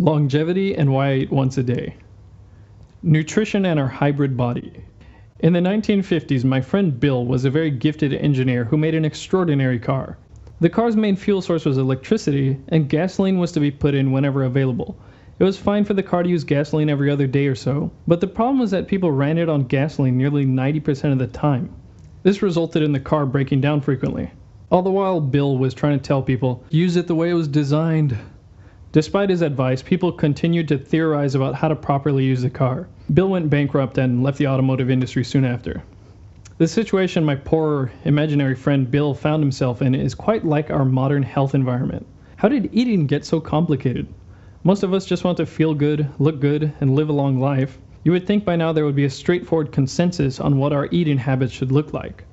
Longevity and why I eat once a day. Nutrition and our hybrid body. In the 1950s, my friend Bill was a very gifted engineer who made an extraordinary car. The car's main fuel source was electricity, and gasoline was to be put in whenever available. It was fine for the car to use gasoline every other day or so, but the problem was that people ran it on gasoline nearly 90% of the time. This resulted in the car breaking down frequently. All the while, Bill was trying to tell people, use it the way it was designed. Despite his advice, people continued to theorize about how to properly use the car. Bill went bankrupt and left the automotive industry soon after. The situation my poor imaginary friend Bill found himself in is quite like our modern health environment. How did eating get so complicated? Most of us just want to feel good, look good, and live a long life. You would think by now there would be a straightforward consensus on what our eating habits should look like.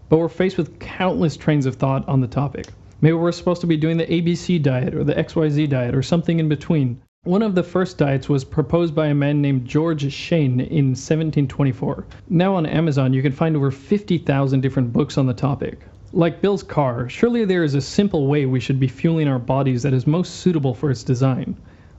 But we're faced with countless trains of thought on the topic. Maybe we're supposed to be doing the ABC diet or the XYZ diet or something in between. One of the first diets was proposed by a man named George Shane in 1724. Now on Amazon you can find over 50,000 different books on the topic. Like Bill's car, surely there is a simple way we should be fueling our bodies that is most suitable for its design.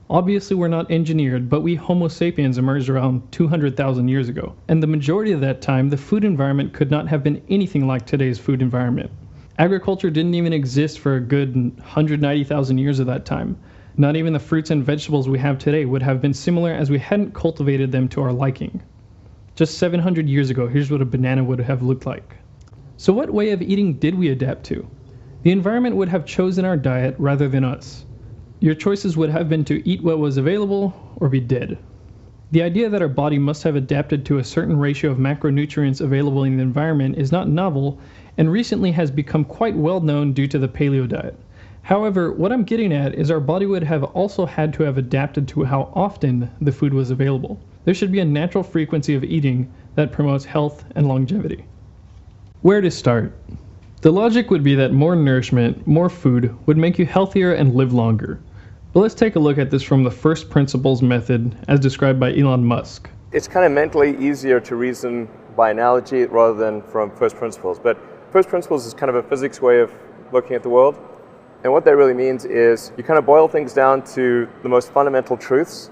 Obviously we're not engineered, but we Homo sapiens emerged around 200,000 years ago. And the majority of that time, the food environment could not have been anything like today's food environment. Agriculture didn't even exist for a good 190,000 years of that time. Not even the fruits and vegetables we have today would have been similar as we hadn't cultivated them to our liking. Just 700 years ago, here's what a banana would have looked like. So what way of eating did we adapt to? The environment would have chosen our diet rather than us. Your choices would have been to eat what was available or be dead. The idea that our body must have adapted to a certain ratio of macronutrients available in the environment is not novel and recently has become quite well known due to the paleo diet. However, what I'm getting at is our body would have also had to have adapted to how often the food was available. There should be a natural frequency of eating that promotes health and longevity. Where to start? The logic would be that more nourishment, more food, would make you healthier and live longer. But let's take a look at this from the first principles method as described by Elon Musk. It's kind of mentally easier to reason by analogy rather than from first principles. But first principles is kind of a physics way of looking at the world. And what that really means is you kind of boil things down to the most fundamental truths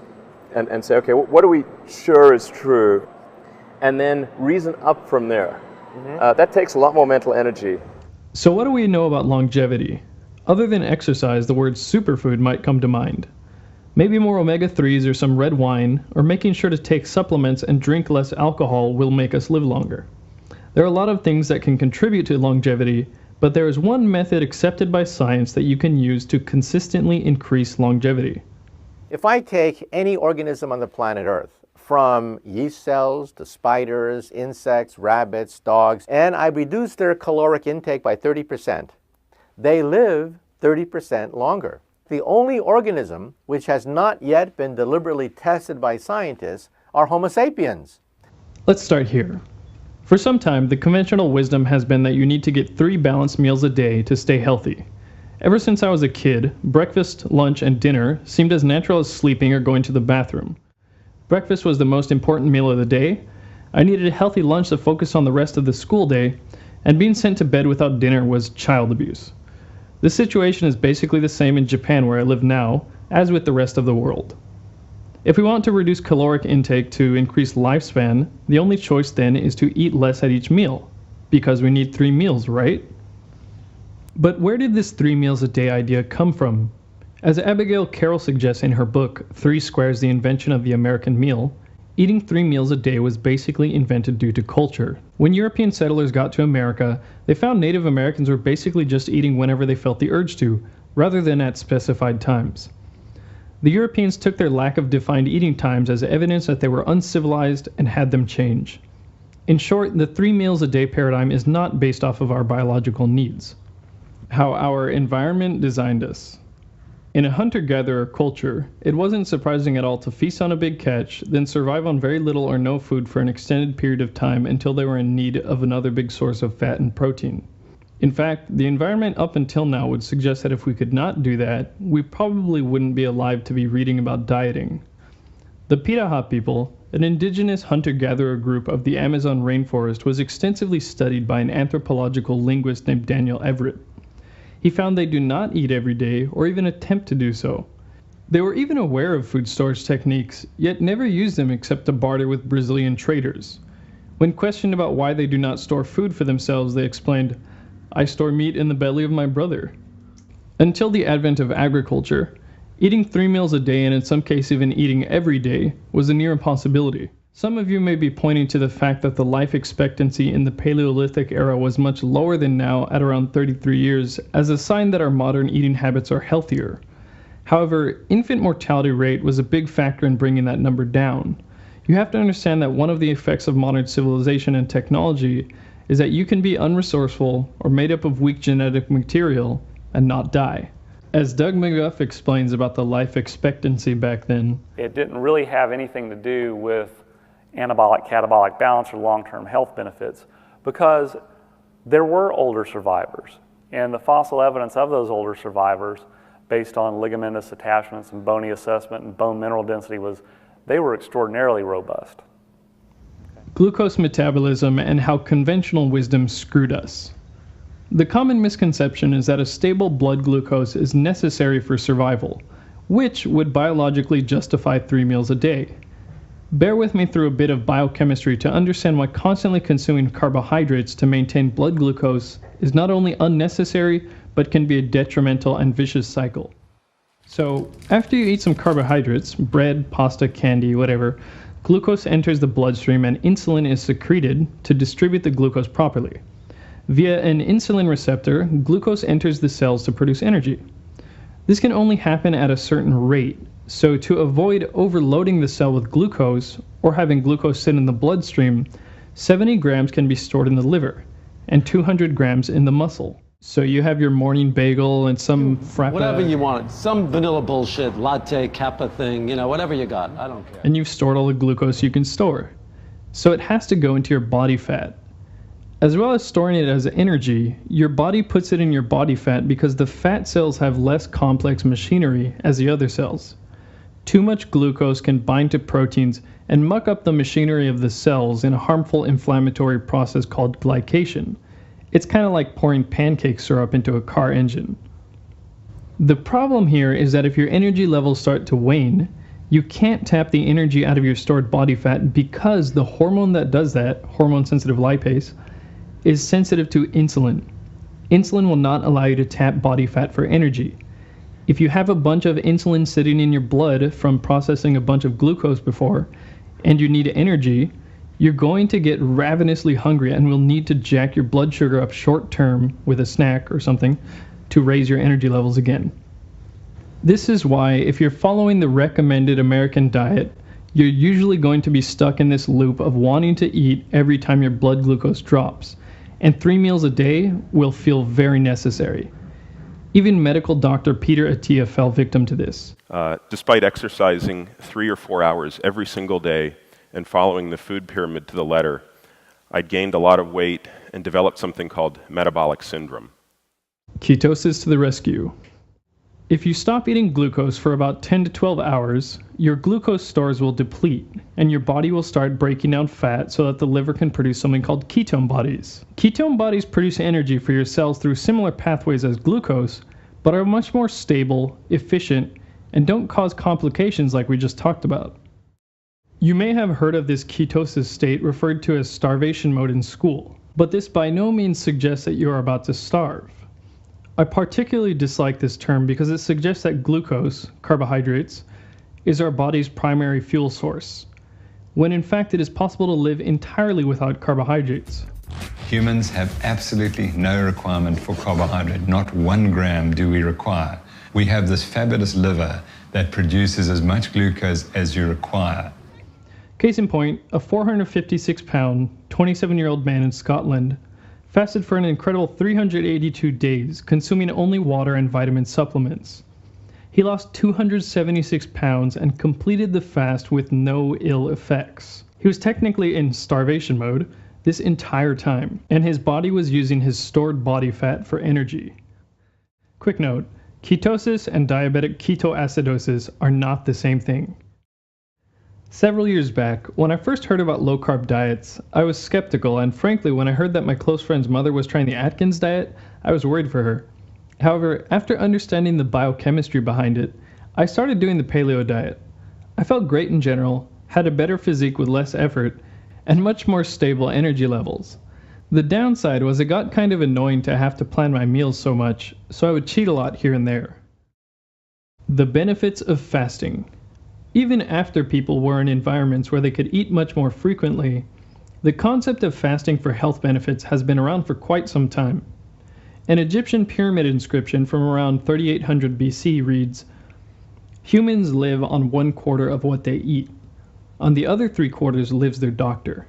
and say, okay, what are we sure is true? And then reason up from there. That takes a lot more mental energy. So what do we know about longevity? Other than exercise, the word superfood might come to mind. Maybe more omega-3s or some red wine, or making sure to take supplements and drink less alcohol will make us live longer. There are a lot of things that can contribute to longevity, but there is one method accepted by science that you can use to consistently increase longevity. If I take any organism on the planet Earth, from yeast cells to spiders, insects, rabbits, dogs, and I reduce their caloric intake by 30%, they live 30% longer. The only organism which has not yet been deliberately tested by scientists are Homo sapiens. Let's start here. For some time, the conventional wisdom has been that you need to get 3 balanced meals a day to stay healthy. Ever since I was a kid, breakfast, lunch, and dinner seemed as natural as sleeping or going to the bathroom. Breakfast was the most important meal of the day. I needed a healthy lunch to focus on the rest of the school day, and being sent to bed without dinner was child abuse. The situation is basically the same in Japan where I live now, as with the rest of the world. If we want to reduce caloric intake to increase lifespan, the only choice then is to eat less at each meal, because we need 3 meals, right? But where did this 3 meals a day idea come from? As Abigail Carroll suggests in her book, 3 Squares: The Invention of the American Meal, eating 3 meals a day was basically invented due to culture. When European settlers got to America, they found Native Americans were basically just eating whenever they felt the urge to, rather than at specified times. The Europeans took their lack of defined eating times as evidence that they were uncivilized and had them change. In short, the 3 meals a day paradigm is not based off of our biological needs. How our environment designed us. In a hunter-gatherer culture, it wasn't surprising at all to feast on a big catch, then survive on very little or no food for an extended period of time until they were in need of another big source of fat and protein. In fact, the environment up until now would suggest that if we could not do that, we probably wouldn't be alive to be reading about dieting. The Piraha people, an indigenous hunter-gatherer group of the Amazon rainforest, was extensively studied by an anthropological linguist named Daniel Everett. He found they do not eat every day or even attempt to do so. They were even aware of food storage techniques, yet never used them except to barter with Brazilian traders. When questioned about why they do not store food for themselves, they explained, "I store meat in the belly of my brother." Until the advent of agriculture, eating 3 meals a day, and in some cases even eating every day, was a near impossibility. Some of you may be pointing to the fact that the life expectancy in the Paleolithic era was much lower than now at around 33 years as a sign that our modern eating habits are healthier. However, infant mortality rate was a big factor in bringing that number down. You have to understand that one of the effects of modern civilization and technology is that you can be unresourceful or made up of weak genetic material and not die. As Doug McGuff explains about the life expectancy back then, it didn't really have anything to do with anabolic-catabolic balance or long-term health benefits because there were older survivors. And the fossil evidence of those older survivors, based on ligamentous attachments and bony assessment and bone mineral density, was they were extraordinarily robust. Glucose metabolism and how conventional wisdom screwed us. The common misconception is that a stable blood glucose is necessary for survival, which would biologically justify 3 meals a day. Bear with me through a bit of biochemistry to understand why constantly consuming carbohydrates to maintain blood glucose is not only unnecessary, but can be a detrimental and vicious cycle. So, after you eat some carbohydrates, bread, pasta, candy, whatever, glucose enters the bloodstream and insulin is secreted to distribute the glucose properly. Via an insulin receptor, glucose enters the cells to produce energy. This can only happen at a certain rate, so to avoid overloading the cell with glucose or having glucose sit in the bloodstream, 70 grams can be stored in the liver and 200 grams in the muscle. So you have your morning bagel and some frappe. Whatever you want, some vanilla bullshit, latte, kappa thing, whatever you got, I don't care. And you've stored all the glucose you can store. So it has to go into your body fat. As well as storing it as energy, your body puts it in your body fat because the fat cells have less complex machinery as the other cells. Too much glucose can bind to proteins and muck up the machinery of the cells in a harmful inflammatory process called glycation. It's kind of like pouring pancake syrup into a car engine. The problem here is that if your energy levels start to wane, you can't tap the energy out of your stored body fat because the hormone that does that, hormone-sensitive lipase, is sensitive to insulin. Insulin will not allow you to tap body fat for energy. If you have a bunch of insulin sitting in your blood from processing a bunch of glucose before, and you need energy, you're going to get ravenously hungry and will need to jack your blood sugar up short term with a snack or something to raise your energy levels again. This is why if you're following the recommended American diet, you're usually going to be stuck in this loop of wanting to eat every time your blood glucose drops, and 3 meals a day will feel very necessary. Even medical doctor Peter Attia fell victim to this. Despite exercising 3 or 4 hours every single day and following the food pyramid to the letter, I'd gained a lot of weight and developed something called metabolic syndrome. Ketosis to the rescue. If you stop eating glucose for about 10 to 12 hours, your glucose stores will deplete, and your body will start breaking down fat so that the liver can produce something called ketone bodies. Ketone bodies produce energy for your cells through similar pathways as glucose, but are much more stable, efficient, and don't cause complications like we just talked about. You may have heard of this ketosis state referred to as starvation mode in school, but this by no means suggests that you are about to starve. I particularly dislike this term because it suggests that glucose, carbohydrates, is our body's primary fuel source, when in fact it is possible to live entirely without carbohydrates. Humans have absolutely no requirement for carbohydrate. Not 1 gram do we require. We have this fabulous liver that produces as much glucose as you require. Case in point, a 456-pound, 27-year-old man in Scotland fasted for an incredible 382 days, consuming only water and vitamin supplements. He lost 276 pounds and completed the fast with no ill effects. He was technically in starvation mode this entire time, and his body was using his stored body fat for energy. Quick note, ketosis and diabetic ketoacidosis are not the same thing. Several years back, when I first heard about low-carb diets, I was skeptical, and frankly, when I heard that my close friend's mother was trying the Atkins diet, I was worried for her. However, after understanding the biochemistry behind it, I started doing the paleo diet. I felt great in general, had a better physique with less effort, and much more stable energy levels. The downside was it got kind of annoying to have to plan my meals so much, so I would cheat a lot here and there. The benefits of fasting. Even after people were in environments where they could eat much more frequently, the concept of fasting for health benefits has been around for quite some time. An Egyptian pyramid inscription from around 3800 BC reads, "Humans live on 1/4 of what they eat. On the other 3/4 lives their doctor."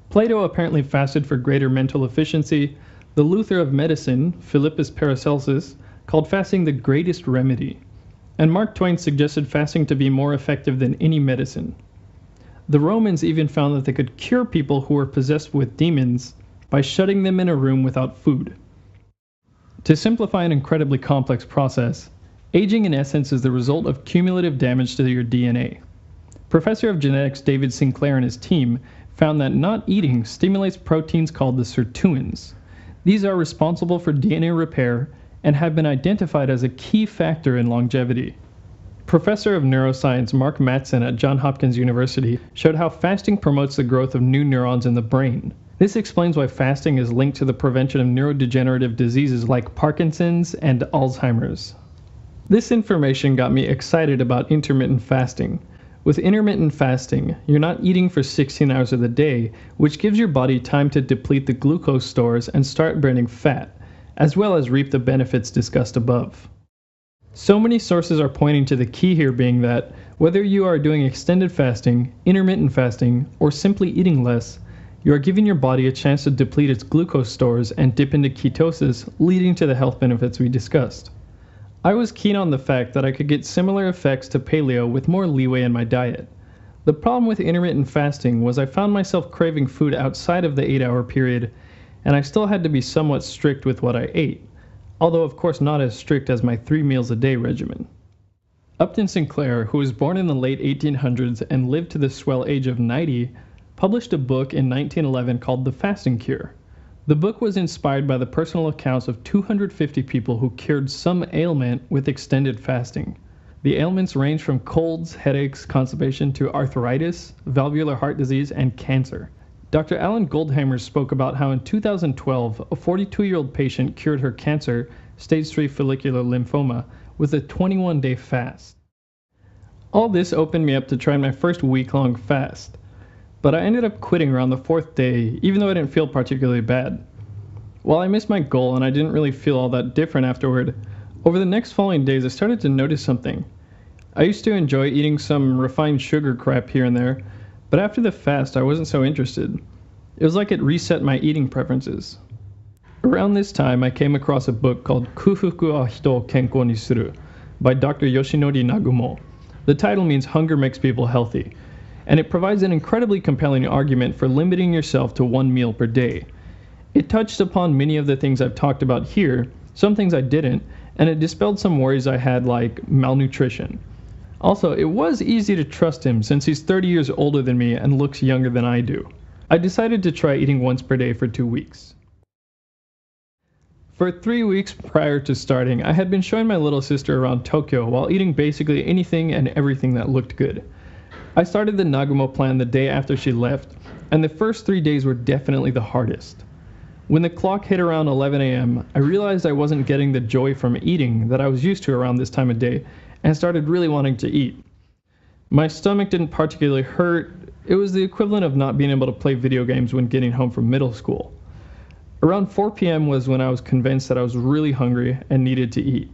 Plato apparently fasted for greater mental efficiency. The Luther of medicine, Philippus Paracelsus, called fasting the greatest remedy. And Mark Twain suggested fasting to be more effective than any medicine. The Romans even found that they could cure people who were possessed with demons by shutting them in a room without food. To simplify an incredibly complex process, aging in essence is the result of cumulative damage to your DNA. Professor of genetics David Sinclair and his team found that not eating stimulates proteins called the sirtuins. These are responsible for DNA repair and have been identified as a key factor in longevity. Professor of neuroscience Mark Mattson at Johns Hopkins University showed how fasting promotes the growth of new neurons in the brain. This explains why fasting is linked to the prevention of neurodegenerative diseases like Parkinson's and Alzheimer's. This information got me excited about intermittent fasting. With intermittent fasting, you're not eating for 16 hours of the day, which gives your body time to deplete the glucose stores and start burning fat, as well as reap the benefits discussed above. So many sources are pointing to the key here being that, whether you are doing extended fasting, intermittent fasting, or simply eating less, you are giving your body a chance to deplete its glucose stores and dip into ketosis, leading to the health benefits we discussed. I was keen on the fact that I could get similar effects to paleo with more leeway in my diet. The problem with intermittent fasting was I found myself craving food outside of the 8-hour period, and I still had to be somewhat strict with what I ate, although of course not as strict as my 3 meals a day regimen. Upton Sinclair, who was born in the late 1800s and lived to the swell age of 90, published a book in 1911 called The Fasting Cure. The book was inspired by the personal accounts of 250 people who cured some ailment with extended fasting. The ailments range from colds, headaches, constipation to arthritis, valvular heart disease, and cancer. Dr. Alan Goldhamer spoke about how in 2012, a 42-year-old patient cured her cancer, stage 3 follicular lymphoma, with a 21-day fast. All this opened me up to try my first week-long fast. But I ended up quitting around the 4th day, even though I didn't feel particularly bad. While I missed my goal and I didn't really feel all that different afterward, over the next following days I started to notice something. I used to enjoy eating some refined sugar crap here and there, but after the fast I wasn't so interested. It was like it reset my eating preferences. Around this time I came across a book called Kufuku wa Hito o Kenkou ni Suru by Dr. Yoshinori Nagumo. The title means Hunger Makes People Healthy, and it provides an incredibly compelling argument for limiting yourself to 1 meal per day. It touched upon many of the things I've talked about here, some things I didn't, and it dispelled some worries I had like malnutrition. Also, it was easy to trust him since he's 30 years older than me and looks younger than I do. I decided to try eating once per day for 2 weeks. For 3 weeks prior to starting, I had been showing my little sister around Tokyo while eating basically anything and everything that looked good. I started the Nagumo plan the day after she left, and the first 3 days were definitely the hardest. When the clock hit around 11 a.m., I realized I wasn't getting the joy from eating that I was used to around this time of day, and started really wanting to eat. My stomach didn't particularly hurt. It was the equivalent of not being able to play video games when getting home from middle school. Around 4 p.m. was when I was convinced that I was really hungry and needed to eat.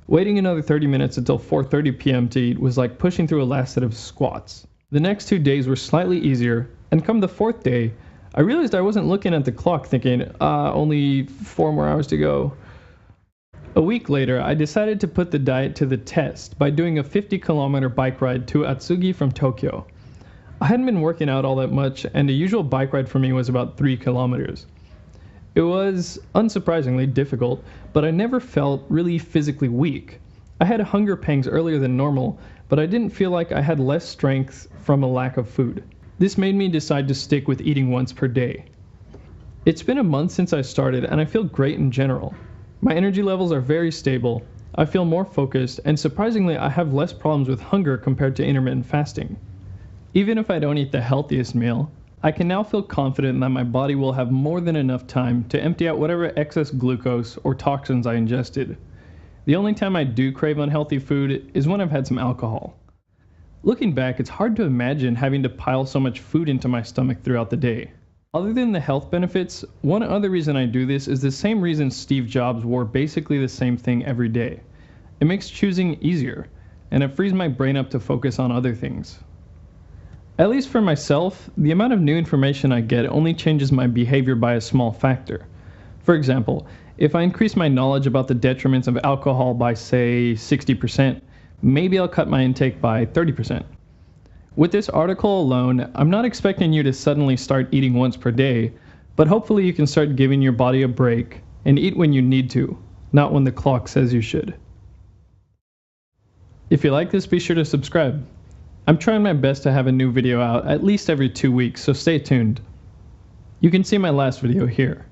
Waiting another 30 minutes until 4:30 p.m. to eat was like pushing through a last set of squats. The next 2 days were slightly easier, and come the 4th day, I realized I wasn't looking at the clock thinking, only 4 more hours to go. A week later, I decided to put the diet to the test by doing a 50-kilometer bike ride to Atsugi from Tokyo. I hadn't been working out all that much, and the usual bike ride for me was about 3 kilometers. It was, unsurprisingly, difficult, but I never felt really physically weak. I had hunger pangs earlier than normal, but I didn't feel like I had less strength from a lack of food. This made me decide to stick with eating once per day. It's been a month since I started, and I feel great in general. My energy levels are very stable, I feel more focused, and surprisingly, I have less problems with hunger compared to intermittent fasting. Even if I don't eat the healthiest meal, I can now feel confident that my body will have more than enough time to empty out whatever excess glucose or toxins I ingested. The only time I do crave unhealthy food is when I've had some alcohol. Looking back, it's hard to imagine having to pile so much food into my stomach throughout the day. Other than the health benefits, one other reason I do this is the same reason Steve Jobs wore basically the same thing every day. It makes choosing easier, and it frees my brain up to focus on other things. At least for myself, the amount of new information I get only changes my behavior by a small factor. For example, if I increase my knowledge about the detriments of alcohol by, say, 60%, maybe I'll cut my intake by 30%. With this article alone, I'm not expecting you to suddenly start eating once per day, but hopefully you can start giving your body a break and eat when you need to, not when the clock says you should. If you like this, be sure to subscribe. I'm trying my best to have a new video out at least every 2 weeks, so stay tuned. You can see my last video here.